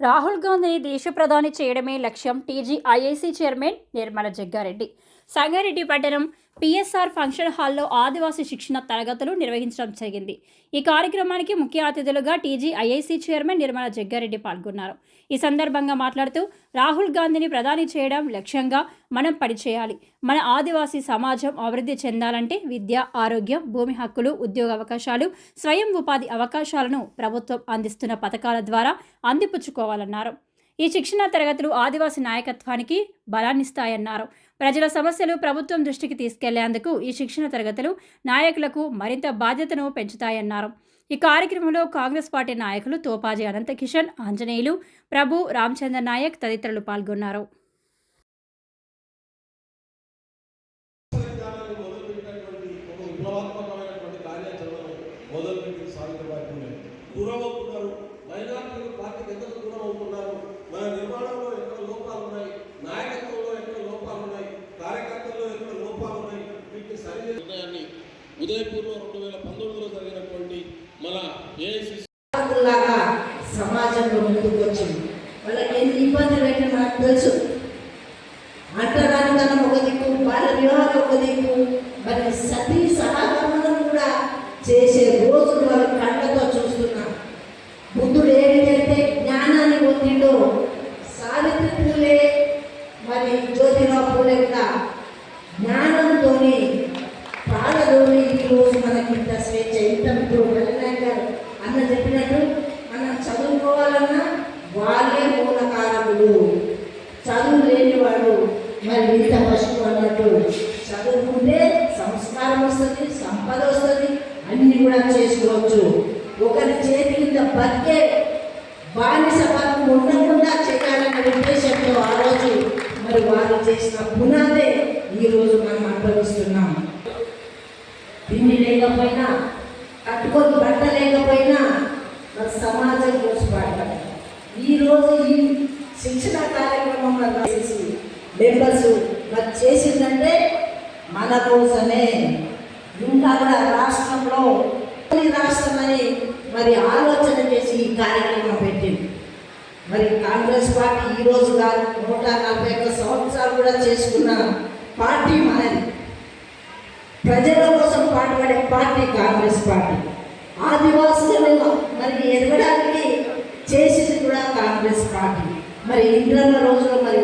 రాహుల్ గాంధీని దేశ ప్రధాని చేయడమే లక్ష్యం టీజీఐఐసీ చైర్మన్ నిర్మల జగ్గారెడ్డి. సంగారెడ్డి పట్టణం పిఎస్ఆర్ ఫంక్షన్ హాల్లో ఆదివాసీ శిక్షణ తరగతులు నిర్వహించడం జరిగింది. ఈ కార్యక్రమానికి ముఖ్య అతిథులుగా టీజీఐఐసీ చైర్మన్ నిర్మల జగ్గారెడ్డి పాల్గొన్నారు. ఈ సందర్భంగా మాట్లాడుతూ రాహుల్ గాంధీని ప్రధాని చేయడం లక్ష్యంగా మనం పనిచేయాలి. మన ఆదివాసీ సమాజం అభివృద్ధి చెందాలంటే విద్య, ఆరోగ్యం, భూమి హక్కులు, ఉద్యోగ అవకాశాలు, స్వయం ఉపాధి అవకాశాలను ప్రభుత్వం అందిస్తున్న పథకాల ద్వారా అందిపుచ్చుకోవాలన్నారు. ఈ శిక్షణ తరగతులు ఆదివాసీ నాయకత్వానికి బలాన్నిస్తాయన్నారు. ప్రజల సమస్యలు ప్రభుత్వం దృష్టికి తీసుకెళ్లేందుకు ఈ శిక్షణ తరగతులు నాయకులకు మరింత బాధ్యతను పెంచుతాయన్నారు. ఈ కార్యక్రమంలో కాంగ్రెస్ పార్టీ నాయకులు తోపాజీ అనంతకిషన్, ఆంజనేయులు, ప్రభు, రామచంద్ర నాయక్ తదితరులు పాల్గొన్నారు. మైనార్టీలు పార్టీకి ఎంత దూరం అవుతున్నారు, మన నిర్మాణంలో ఎక్కడ లోపాలు ఉన్నాయి, నాయకత్వంలో ఎక్కడ లోపాలు ఉన్నాయి, కార్యకర్తల్లో ఎక్కడ లోపాలు ఉన్నాయి, వీటిని సరిచేయాలని ఉదయపూర్లో 2019లో జరిగినటువంటి మన ఏఐసిసి సమాజంలో ముందుకు వచ్చింది. వాళ్ళకి ఎన్ని ఇబ్బందులు అయితే నాకు తెలుసు. అంటరానితనం ఒక దిక్కు, బాల వివాహాలు ఒక దిక్కు, మరి సతీ సహగమనం కూడా చేసే రోజులు వాళ్ళ కళ్ళతో చూస్తున్నాం. బుద్ధుడు ఏ విధంగా జ్ఞానాన్ని పొందిండో సావిత్రి పూలే మరి జ్యోతిరావు పూలే కూడా జ్ఞానంతో పాలలోని ఈరోజు మనకి ఇంత స్వేచ్ఛ, ఇంత ఇప్పుడు వెల్లనాయక్ గారు అన్న చెప్పినట్టు మనం చదువుకోవాలన్నా వాళ్ళే మూలకారకులు. చదువు లేని వాడు మరి ఇంత పశువు అన్నట్టు చదువుకుంటే సంస్కారం వస్తుంది, సంపద వస్తుంది, అన్ని కూడా చేసుకోవచ్చు. ఒకరి చేతి కింద బతికే బానిస బతుకు ఉండకుండా చేయాలనే ఉద్దేశంతో ఆ రోజు మరి వారు చేసిన పునాదే ఈరోజు మనం అనుభవిస్తున్నాం. తిండి లేకపోయినా, కట్టుకొని బట్ట లేకపోయినా మరి సమాజం కోసపడతారు. ఈరోజు ఈ శిక్షణ కార్యక్రమంలో మెంబర్స్ మరి చేసిందంటే మన కోసమే. ఇంకా కూడా రాష్ట్రంలో రాష్ట్రమని మరి ఆలోచన చేసి ఈ కార్యక్రమం పెట్టింది. మరి కాంగ్రెస్ పార్టీ ఈరోజు కాదు, 141 సంవత్సరాలు కూడా చేసుకున్న పార్టీ మనది. ప్రజల కోసం పాటుపడే పార్టీ కాంగ్రెస్ పార్టీ. ఆదివాసులను మరి ఎదగడానికి చేసింది కూడా కాంగ్రెస్ పార్టీ. మరి ఇంద్రమ్మ రోజులో మరి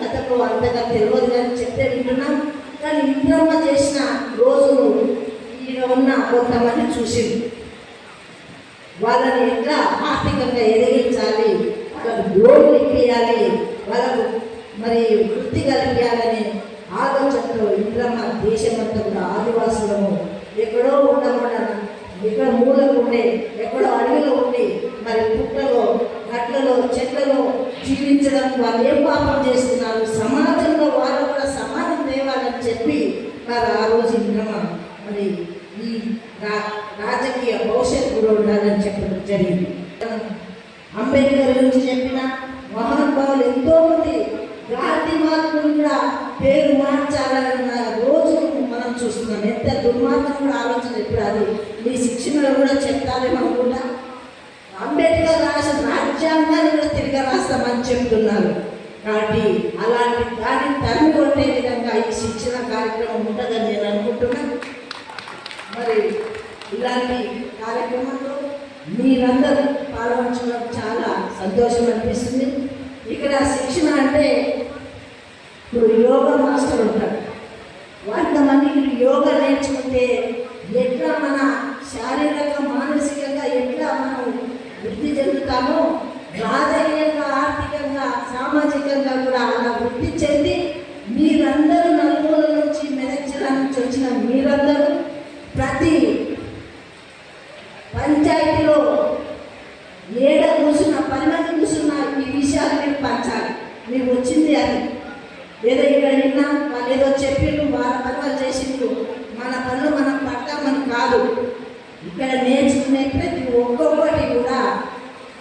గతంలో అంతగా తెలియదు కానీ చెప్తే వింటున్నాం. కానీ ఇంద్రమ్మ చేసిన రోజులు ఉన్న కొంతమంది చూసింది. వాళ్ళని ఎట్లా ఆర్థికంగా ఎదిగించాలి, వాళ్ళకు లోన్లు ఇప్పించాలి, వాళ్ళకు మరి వృత్తి కల్పించాలనే ఆలోచనతో ఇంద్రమ్మ దేశమంతా కూడా ఆదివాసులను ఎక్కడో ఉండకుండా, ఎక్కడ మూలకు ఉండే, ఎక్కడో అడవిలో ఉండి మరి పుట్టలో, గట్లలో, చెట్లలో జీవించడం వాళ్ళు ఏం పాపం చేస్తున్నారు, సమాజంలో వాళ్ళు కూడా సమానం తేవాలని చెప్పి మరి ఆ రోజు ఇంద్రమ్మ మరి ఈ రాజకీయ భవిష్యత్తు కూడా ఉండాలని చెప్పడం జరిగింది. అంబేద్కర్ గురించి చెప్పిన మహానుభావులు ఎంతోమంది గాంధీ మహాత్ములు కూడా పేరు మార్చాలన్న రోజు మనం చూస్తున్నాం. ఎంత దుర్మార్గం కూడా ఆలోచన. ఇప్పుడు అది మీ శిక్షణలో కూడా చెప్తారేమో కూడా. అంబేద్కర్ రాసిన రాజ్యాంగాన్ని కూడా తిరిగి రాస్తామని చెప్తున్నారు. కాబట్టి అలాంటి దాన్ని తరిమి కొట్టే విధంగా ఈ శిక్షణ కార్యక్రమం ఉంటుందని నేను అనుకుంటున్నాను. మరి ఇలాంటి కార్యక్రమంలో మీరందరూ పాల్గొనడం చాలా సంతోషం అనిపిస్తుంది. ఇక్కడ శిక్షణ అంటే ఇప్పుడు యోగా మాస్టర్ ఉంటారు. 100 మందికి యోగా నేర్చుకుంటే ఎట్లా మన శారీరక, మానసికంగా ఎట్లా మనం వృద్ధి చెందుతామో రాజకీయంగా, ఆర్థికంగా, సామాజికంగా కూడా అలా వృద్ధి చెంది మీరందరూ నలుగుల నుంచి మెదక్ జిల్లా నుంచి వచ్చిన మీరందరూ ప్రతి పంచాయతీలో ఏడ కూర్చున్న 10 మంది కూర్చున్న ఈ విషయాలు మీరు పంచాలి. మీకు వచ్చింది అది ఏదో ఇక్కడ విన్నా వాళ్ళు ఏదో చెప్పిండ్రు, వాళ్ళ పనులు చేసిండ్రు, మన పనులు మనం పట్టామని కాదు. ఇక్కడ నేర్చుకునే ప్రతి ఒక్కొక్కటి కూడా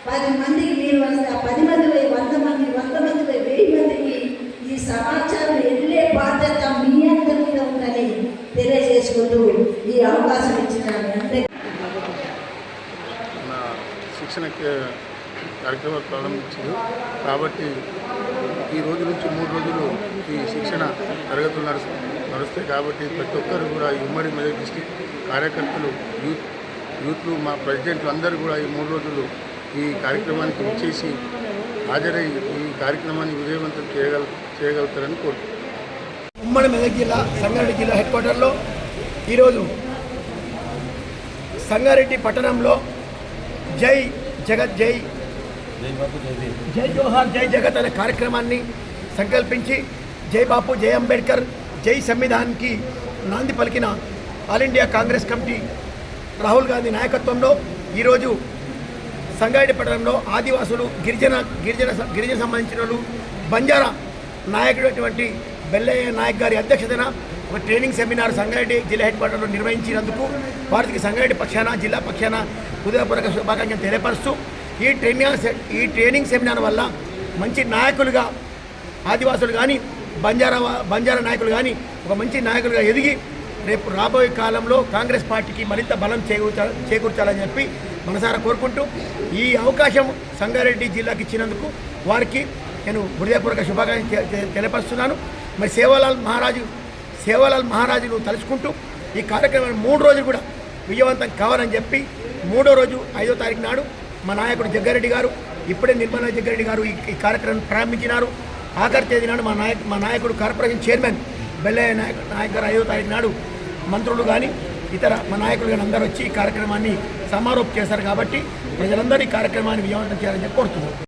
10 మందికి మీరు వస్తే 10 మంది 100 మంది 100 మంది 1000 మందికి ఈ సమాచారం వెళ్ళే బాధ్యత మీ అందరి మీద ఉందని తెలియజేసుకుంటూ ఈ అవకాశం ఇచ్చిన శిక్షణకి కార్యక్రమాలు ప్రారంభించారు. కాబట్టి ఈ రోజు నుంచి 3 రోజులు ఈ శిక్షణ తరగతులు నడుస్తాయి. కాబట్టి ప్రతి ఒక్కరు కూడా ఈ ఉమ్మడి మెదక్ డిస్టిక్ కార్యకర్తలు యూత్లు మా ప్రెసిడెంట్లు అందరూ కూడా ఈ 3 రోజులు ఈ కార్యక్రమానికి వచ్చేసి హాజరై ఈ కార్యక్రమాన్ని విజయవంతం చేయగలుగుతారని కోరుతున్నాను. ఉమ్మడి మెదక్ జిల్లా సంగారెడ్డి జిల్లా హెడ్ క్వార్టర్లో ఈరోజు సంగారెడ్డి పట్టణంలో జై జగత్ జై జోహార్ జై జగత్ అనే కార్యక్రమాన్ని సంకల్పించి జై బాపు జై అంబేద్కర్ జై సంవిధాన్కి నాంది పలికిన all India Congress committee Rahul Gandhi నాయకత్వంలో ఈరోజు సంగారెడ్డి పట్టణంలో ఆదివాసులు గిరిజన సంబంధించిన వాళ్ళు బంజారా నాయకుడు అటువంటి బెల్లయ్య నాయక్ గారి అధ్యక్షతన ఒక ట్రైనింగ్ సెమినార్ సంగారెడ్డి జిల్లా హెడ్ క్వార్టర్లో నిర్వహించినందుకు వారికి సంగారెడ్డి పక్షాన జిల్లా పక్షాన హృదయపూర్వక శుభాకాంక్షలు తెలియపరుస్తూ ఈ ట్రైనింగ్ సెమినార్ వల్ల మంచి నాయకులుగా ఆదివాసులు కానీ బంజారా నాయకులు కానీ ఒక మంచి నాయకులుగా ఎదిగి రేపు రాబోయే కాలంలో కాంగ్రెస్ పార్టీకి మరింత బలం చేకూర్చాలని చెప్పి మనసారా కోరుకుంటూ ఈ అవకాశం సంగారెడ్డి జిల్లాకి ఇచ్చినందుకు వారికి నేను హృదయపూర్వక శుభాకాంక్షలు తెలియపరుస్తున్నాను. మరి సేవాలాల్ మహారాజును తలుచుకుంటూ ఈ కార్యక్రమాన్ని 3 రోజులు కూడా విజయవంతం కావాలని చెప్పి 3వ రోజు 5వ తారీఖు నాడు మా నాయకుడు జగ్గారెడ్డి గారు ఇప్పుడే నిర్మలా జగ్గారెడ్డి గారు ఈ కార్యక్రమం ప్రారంభించినారు. ఆఖరి తేదీ నాడు మా నాయకుడు కార్పొరేషన్ చైర్మన్ బెల్లయ్య నాయక్ గారు 5వ తారీఖు నాడు మంత్రులు కానీ ఇతర మా నాయకులు కానీ అందరూ వచ్చి ఈ కార్యక్రమాన్ని సమారోపం చేశారు. కాబట్టి ప్రజలందరూ ఈ కార్యక్రమాన్ని విజయవంతం చేయాలని చెప్పి కోరుతున్నారు.